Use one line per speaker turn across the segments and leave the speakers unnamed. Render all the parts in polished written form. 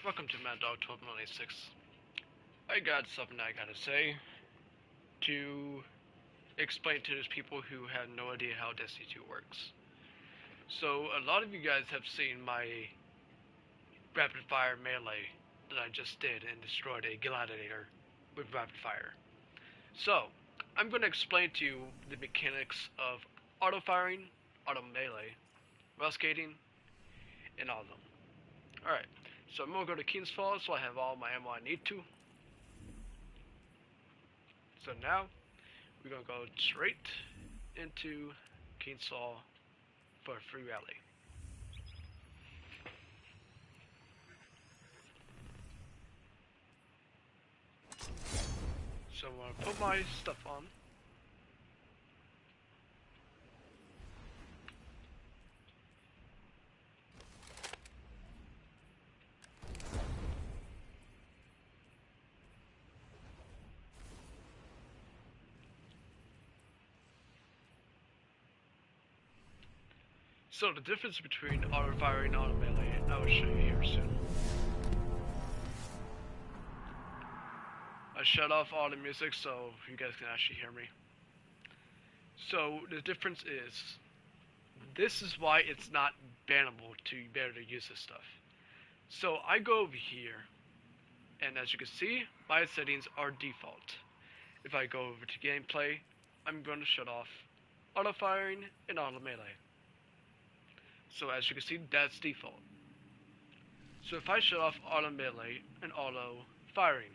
Welcome to Mad Dog 1296. I got something I gotta say to explain to those people who have no idea how Destiny 2 works. So, a lot of you guys have seen my rapid fire melee that I just did and destroyed a gladiator with rapid fire. So, I'm going to explain to you the mechanics of auto firing, auto melee, wellskating, and all of them. Alright, so I'm going to go to King's Fall so I have all my ammo I need to. So now, we're going to go straight into King's Fall for a free rally. So I'm going to put my stuff on. So the difference between auto firing and auto melee, I will show you here soon. I shut off all the music so you guys can actually hear me. So the difference is, this is why it's not bannable to be able to use this stuff. So I go over here, and as you can see, my settings are default. If I go over to gameplay, I'm going to shut off auto firing and auto melee. So as you can see, that's default. So if I shut off auto melee and auto firing,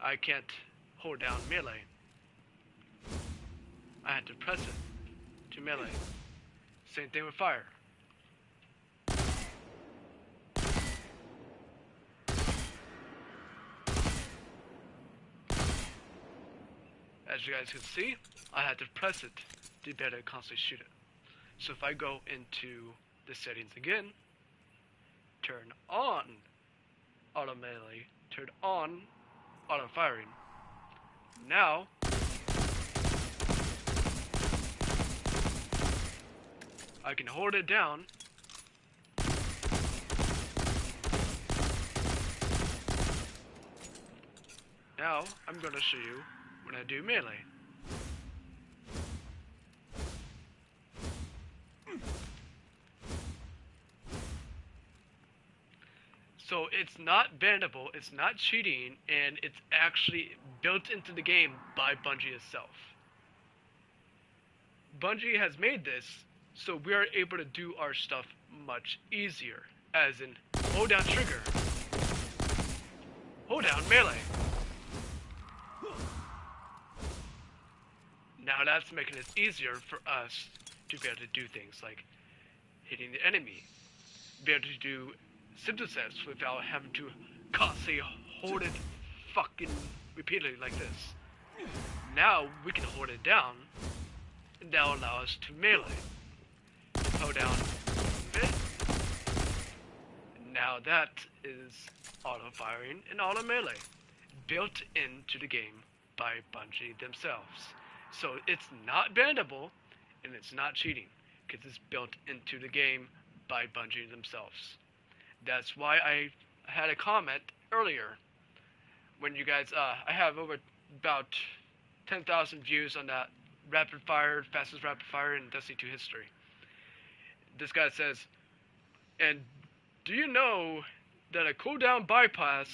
I can't hold down melee. I had to press it to melee. Same thing with fire. As you guys can see, I had to press it to be able to constantly shoot it. So if I go into the settings again, turn on auto melee, turn on auto firing. Now, I can hold it down Now, I'm going to show you when I do melee. So it's not bannable, it's not cheating, and it's actually built into the game by Bungie itself. Bungie has made this so we are able to do our stuff much easier. As in, hold down trigger, hold down melee. Now that's making it easier for us to be able to do things like hitting the enemy, be able to do synthesis without having to constantly hold it fucking repeatedly like this. Now we can hold it down, and that will allow us to melee. Hold down mid. Now that is auto firing and auto melee, built into the game by Bungie themselves. So it's not bannable, and it's not cheating, because it's built into the game by Bungie themselves. That's why I had a comment earlier when you guys, I have over about 10,000 views on that rapid fire, fastest rapid fire in Destiny 2 history. This guy says, and do you know that a cooldown bypass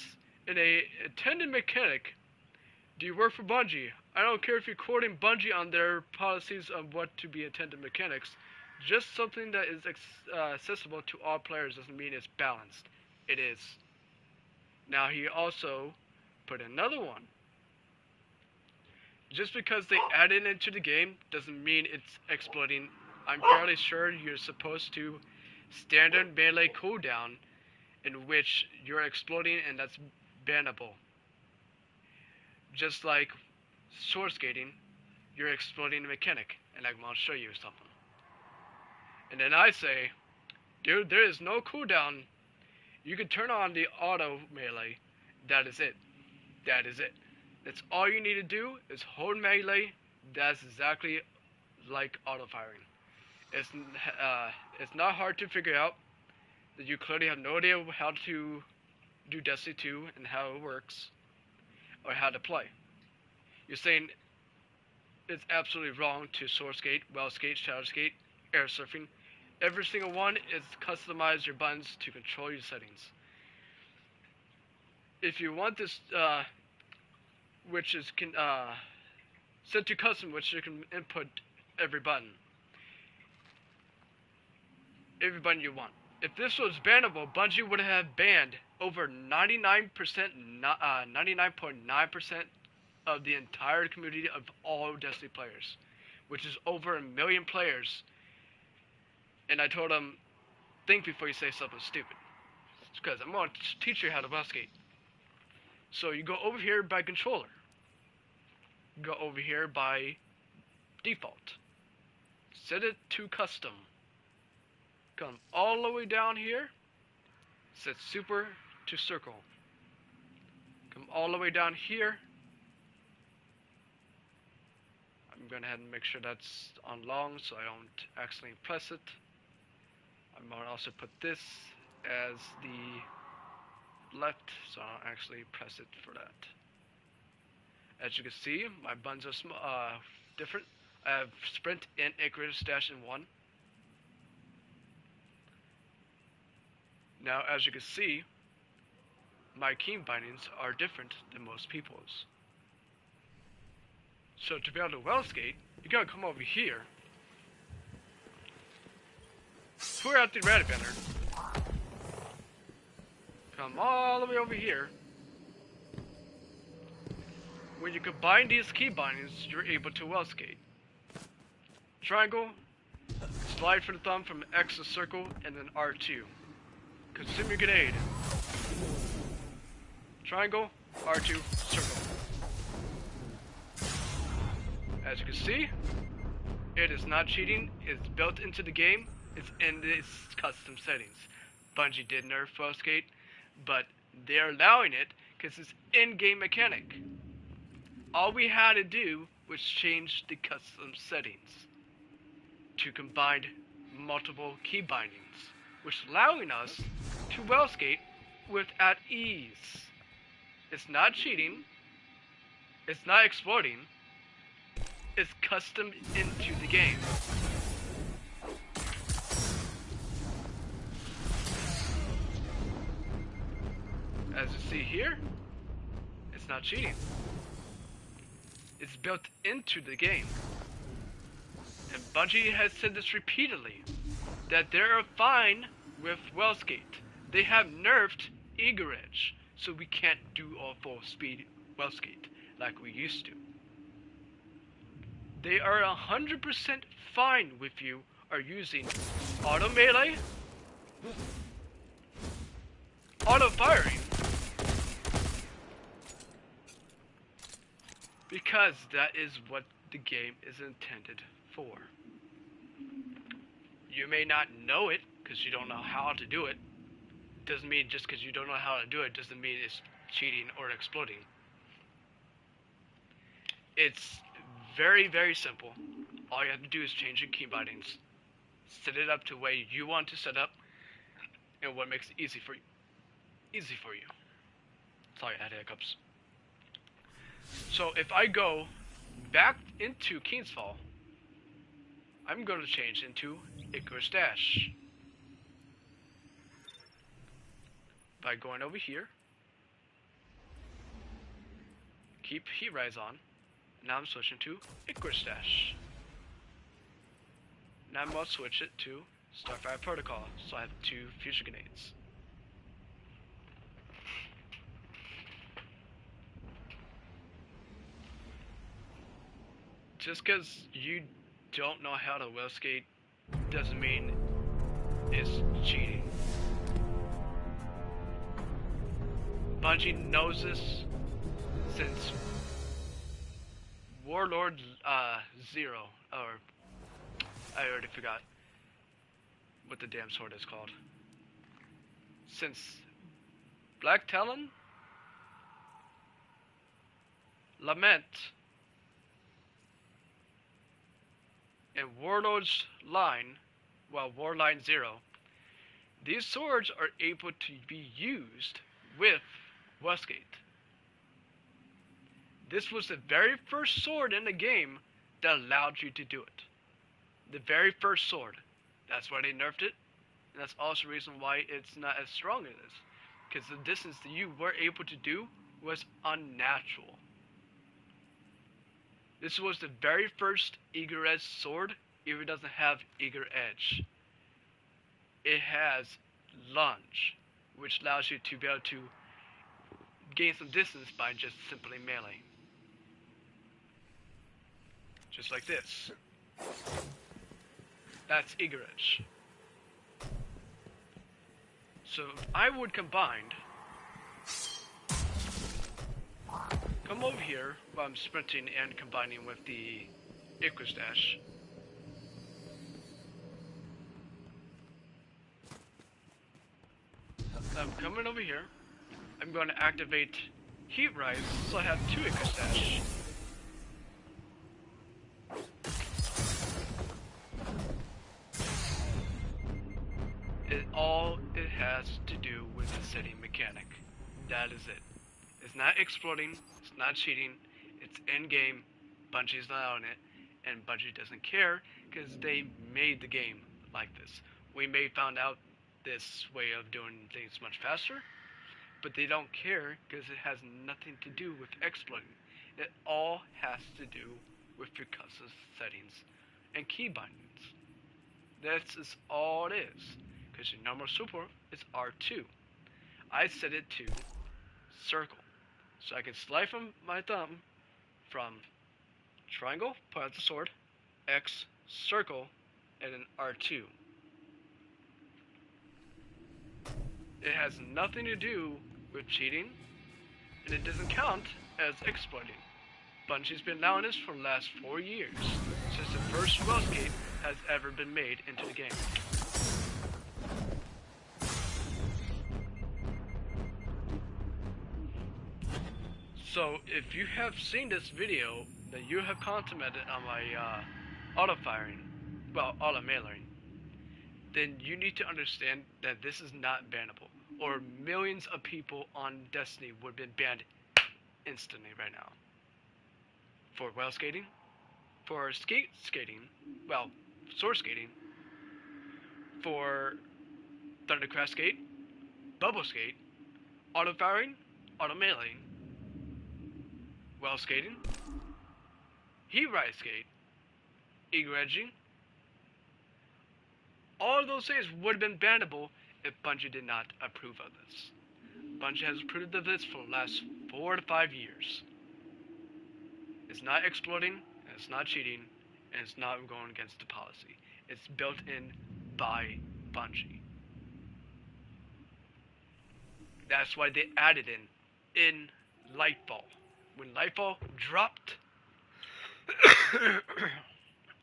in a attended mechanic, do you work for Bungie? I don't care if you're quoting Bungie on their policies of what to be attended mechanics. Just something that is accessible to all players doesn't mean it's balanced. It is. Now he also put another one. Just because they add it into the game doesn't mean it's exploding. I'm fairly sure you're supposed to standard melee cooldown in which you're exploding, and that's bannable. Just like sword skating, you're exploding the mechanic, and I'm gonna show you something. And then I say, dude, there is no cooldown. You can turn on the auto melee. That is it. That is it. That's all you need to do is hold melee. That's exactly like auto firing. It's not hard to figure out that you clearly have no idea how to do Destiny 2 and how it works or how to play. You're saying it's absolutely wrong to sword skate, well skate, shadow skate, air surfing. Every single one is customize your buttons to control your settings. If you want this, which is set to custom, which you can input every button you want. If this was bannable, Bungie would have banned over 99.9% of the entire community of all Destiny players, which is over 1 million players. And I told them, think before you say something stupid. It's because I'm going to teach you how to wellskate. So you go over here by controller. Go over here by default. Set it to custom. Come all the way down here. Set super to circle. Come all the way down here. I'm going to head and make sure that's on long so I don't accidentally press it. I'm going to also put this as the left so I don't actually press it for that. As you can see, my buttons are different. I have sprint and Icarus dash in one. Now, as you can see, my key bindings are different than most people's. So to be able to wellskate, you gotta come over here, clear out the red banner, come all the way over here. When you combine these key bindings, you're able to wellskate. Triangle, slide for the thumb from X to circle, and then R2. Consume your grenade. Triangle, R2, circle. As you can see, it is not cheating, it's built into the game, it's in its custom settings. Bungie did nerf wellskate, but they're allowing it because it's in-game mechanic. All we had to do was change the custom settings to combine multiple key bindings, which is allowing us to wellskate with at ease. It's not cheating, it's not exploiting, it's custom into the game. As you see here, it's not cheating. It's built into the game. And Bungie has said this repeatedly, that they're fine with wellskate. They have nerfed Eager Edge, so we can't do all full speed wellskate like we used to. They are 100% fine with you are using auto melee, auto firing, because that is what the game is intended for. You may not know it because you don't know how to do it. Doesn't mean just because you don't know how to do it doesn't mean it's cheating or exploding. It's very, very simple. All you have to do is change your key bindings. Set it up to the way you want to set up and what makes it easy for you. Sorry, I had hiccups. So if I go back into King's Fall, I'm going to change into Icarus Dash. By going over here, keep Heat Rise on. Now I'm switching to Icarus Dash. Now I'm going to switch it to Starfire Protocol, so I have 2 fusion grenades. Just because you don't know how to wellskate doesn't mean it's cheating. Bungie knows this since Warlord 0, or I already forgot what the damn sword is called. Since Black Talon, Lament, and Warlord's line, well, Warline Zero, these swords are able to be used with wellskate. This was the very first sword in the game that allowed you to do it. The very first sword. That's why they nerfed it. And that's also the reason why it's not as strong as it is. Because the distance that you were able to do was unnatural. This was the very first Eager Edge sword, even doesn't have Eager Edge. It has lunge, which allows you to be able to gain some distance by just simply melee. Just like this. That's Eager Edge. So I would come over here while I'm sprinting and combining with the Icarus Dash. I'm coming over here. I'm going to activate Heat Rise, so I have 2 Icarus Dash. All it has to do with the setting mechanic. That is it. It's not exploding, it's not cheating, it's in-game, Bungie's not on it, and Bungie doesn't care because they made the game like this. We may found out this way of doing things much faster, but they don't care because it has nothing to do with exploiting. It all has to do with your custom settings and key bindings. This is all it is. Because your normal support is R2. I set it to circle. So I can slide from my thumb from triangle, point out the sword, X, circle, and then R2. It has nothing to do with cheating, and it doesn't count as exploiting. Bungie's been allowing this for the last 4 years, since the first wellskate has ever been made into the game. So, if you have seen this video, then you have commented on my auto-firing, well, auto-mailing, then you need to understand that this is not bannable, or millions of people on Destiny would have been banned instantly right now. For well skating, for skating, well, sword skating, for Thundercraft skate, bubble skate, auto-firing, auto-mailing, well skating, heat rise skate, eager edging. All of those things would have been bannable if Bungie did not approve of this. Bungie has approved of this for the last 4 to 5 years. It's not exploiting, and it's not cheating, and it's not going against the policy. It's built in by Bungie. That's why they added in Lightfall. When Lightfall dropped,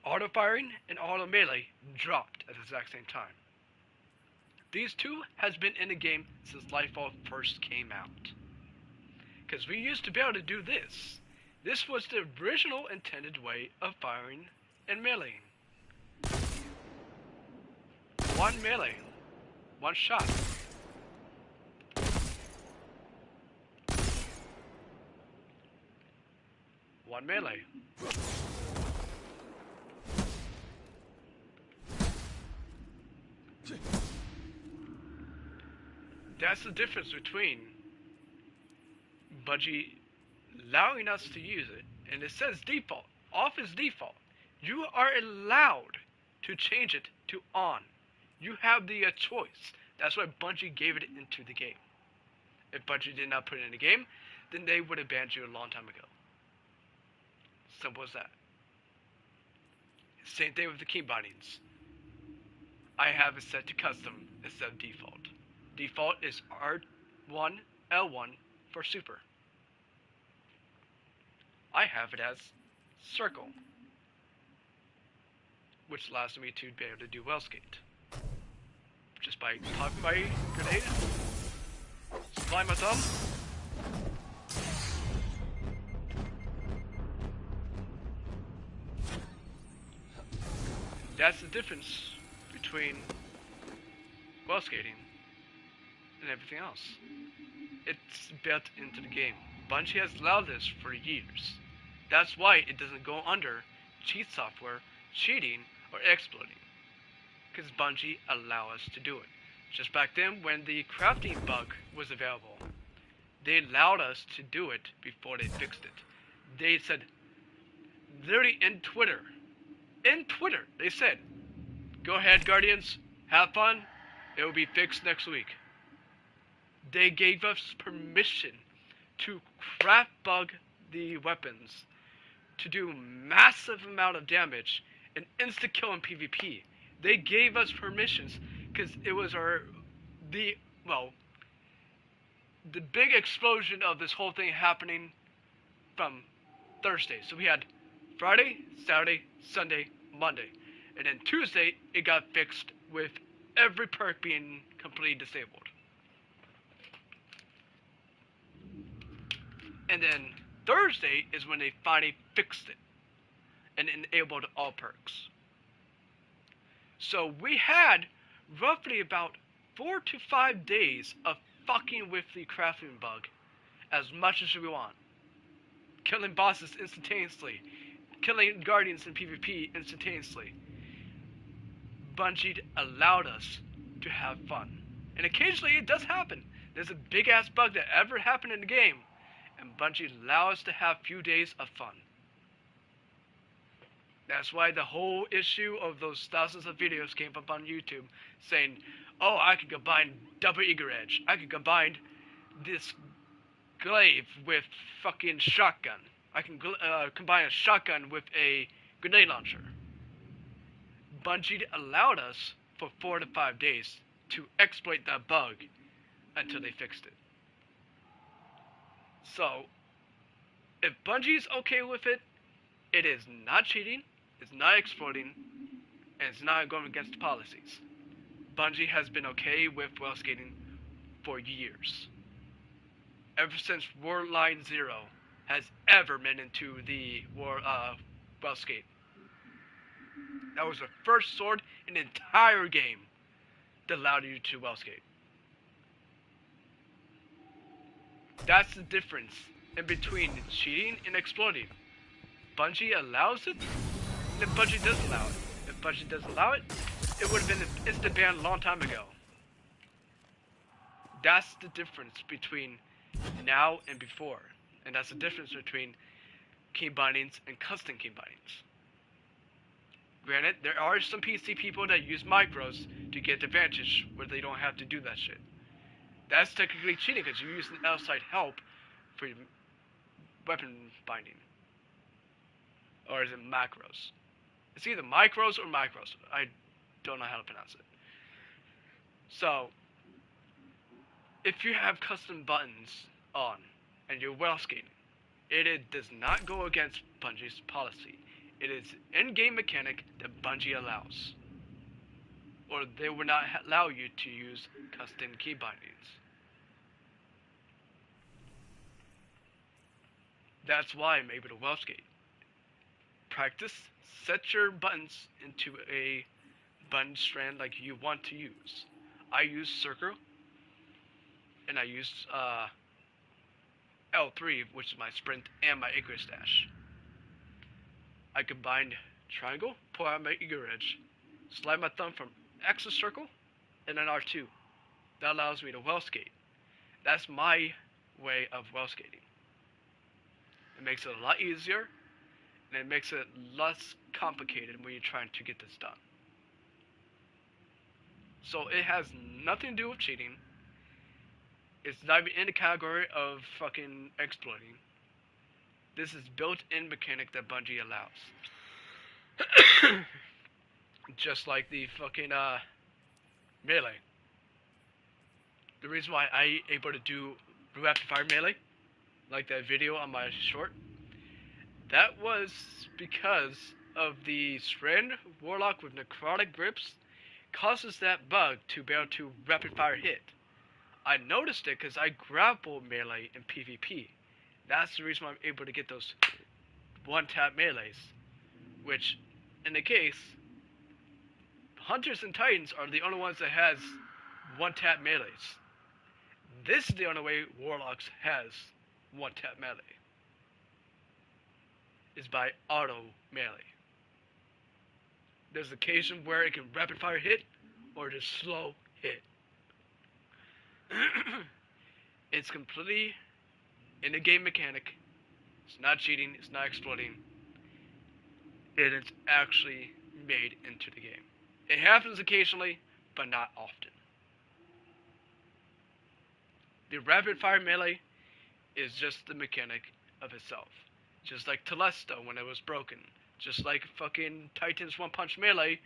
auto firing and auto melee dropped at the exact same time. These two has been in the game since Lightfall first came out. Because we used to be able to do this. This was the original intended way of firing and meleeing. One melee, one shot. One melee. That's the difference between Bungie allowing us to use it, and it says default. Off is default. You are allowed to change it to on. You have the choice. That's why Bungie gave it into the game. If Bungie did not put it in the game, then they would have banned you a long time ago. Simple as that. Same thing with the key bindings. I have it set to custom instead of default. Default is R1, L1 for super. I have it as circle, which allows me to be able to do well skate. Just by popping my grenade, slide my thumb, that's the difference between well skating and everything else. It's built into the game. Bungie has allowed this for years. That's why it doesn't go under cheat software, cheating, or exploiting. Because Bungie allow us to do it. Just back then when the crafting bug was available, they allowed us to do it before they fixed it. They said, literally in Twitter, they said, go ahead Guardians, have fun, it will be fixed next week. They gave us permission to craft bug the weapons to do massive amount of damage and insta kill in PvP. They gave us permissions because it was the big explosion of this whole thing happening from Thursday. So we had Friday, Saturday, Sunday, Monday, and then Tuesday it got fixed with every perk being completely disabled. And then Thursday is when they finally fixed it and enabled all perks. So we had roughly about 4 to 5 days of fucking with the crafting bug as much as we want. Killing bosses instantaneously. Killing guardians in PvP instantaneously. Bungie allowed us to have fun. And occasionally it does happen. There's a big ass bug that ever happened in the game. And Bungie allows us to have few days of fun. That's why the whole issue of those thousands of videos came up on YouTube saying, oh, I could combine double eager edge. I could combine this glaive with fucking shotgun. I can combine a shotgun with a grenade launcher. Bungie allowed us for 4 to 5 days to exploit that bug until they fixed it. So, if Bungie's okay with it, it is not cheating, it's not exploiting, and it's not going against the policies. Bungie has been okay with well skating for years. Ever since World Line Zero has ever been into the well skate. That was the first sword in the entire game that allowed you to well skate. That's the difference in between cheating and exploiting. Bungie allows it, and if Bungie does allow it. If Bungie does allow it, it would have been an instant ban a long time ago. That's the difference between now and before. And that's the difference between key bindings and custom key bindings. Granted, there are some PC people that use micros to get advantage where they don't have to do that shit. That's technically cheating because you're using outside help for your weapon binding. Or is it macros? It's either micros or macros. I don't know how to pronounce it. So, if you have custom buttons on and you're well skating, it does not go against Bungie's policy. It is an in-game mechanic that Bungie allows. Or they will not allow you to use custom key bindings. That's why I'm able to well skate. Practice, set your buttons into a button strand like you want to use. I use circle, and I use L3, which is my sprint and my eager dash. I combine triangle, pull out my eager edge, slide my thumb from X to circle, and then R2. That allows me to well skate. That's my way of well skating. It makes it a lot easier, and it makes it less complicated when you're trying to get this done. So it has nothing to do with cheating. It's not even in the category of fucking exploiting. This is built-in mechanic that Bungie allows. Just like the fucking melee. The reason why I able to do rapid fire melee, like that video on my short, that was because of the Strand Warlock with necrotic grips causes that bug to be able to rapid fire hit. I noticed it because I grapple melee in PvP. That's the reason why I'm able to get those one-tap melees, which, in the case, Hunters and Titans are the only ones that has one-tap melees. This is the only way Warlocks has one-tap melee. Is by auto melee. There's occasion where it can rapid fire hit or just slow hit. It's completely in the game mechanic. It's not cheating, it's not exploiting. And it's actually made into the game. It happens occasionally, but not often. The rapid fire melee is just the mechanic of itself. Just like Telesto when it was broken. Just like fucking Titan's one punch melee,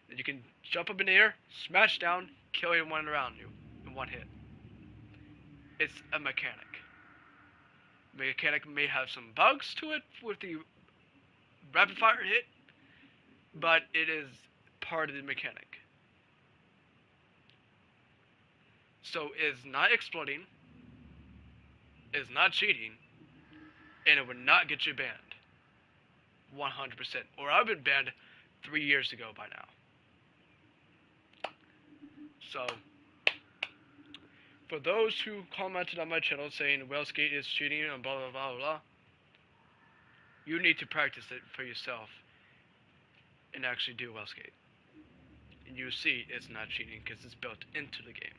that you can jump up in the air, smash down, kill everyone around you in one hit. It's a mechanic. The mechanic may have some bugs to it with the rapid fire hit, but it is part of the mechanic. So it's not exploiting, it's not cheating, and it would not get you banned. 100%. Or I've been banned 3 years ago by now. So, for those who commented on my channel saying wellskate is cheating and blah blah blah blah, you need to practice it for yourself and actually do wellskate. And you see it's not cheating because it's built into the game.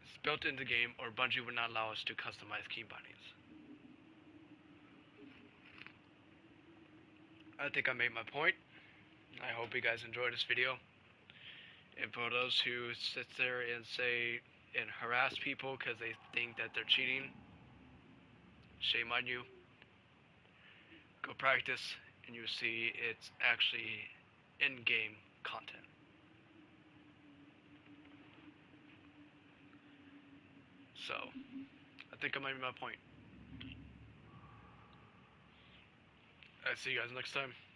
It's built into the game, or Bungie would not allow us to customize key bindings. I think I made my point. I hope you guys enjoyed this video. And for those who sit there and say and harass people because they think that they're cheating, shame on you. Go practice and you'll see it's actually in-game content. So, I think I made my point. I'll see you guys next time.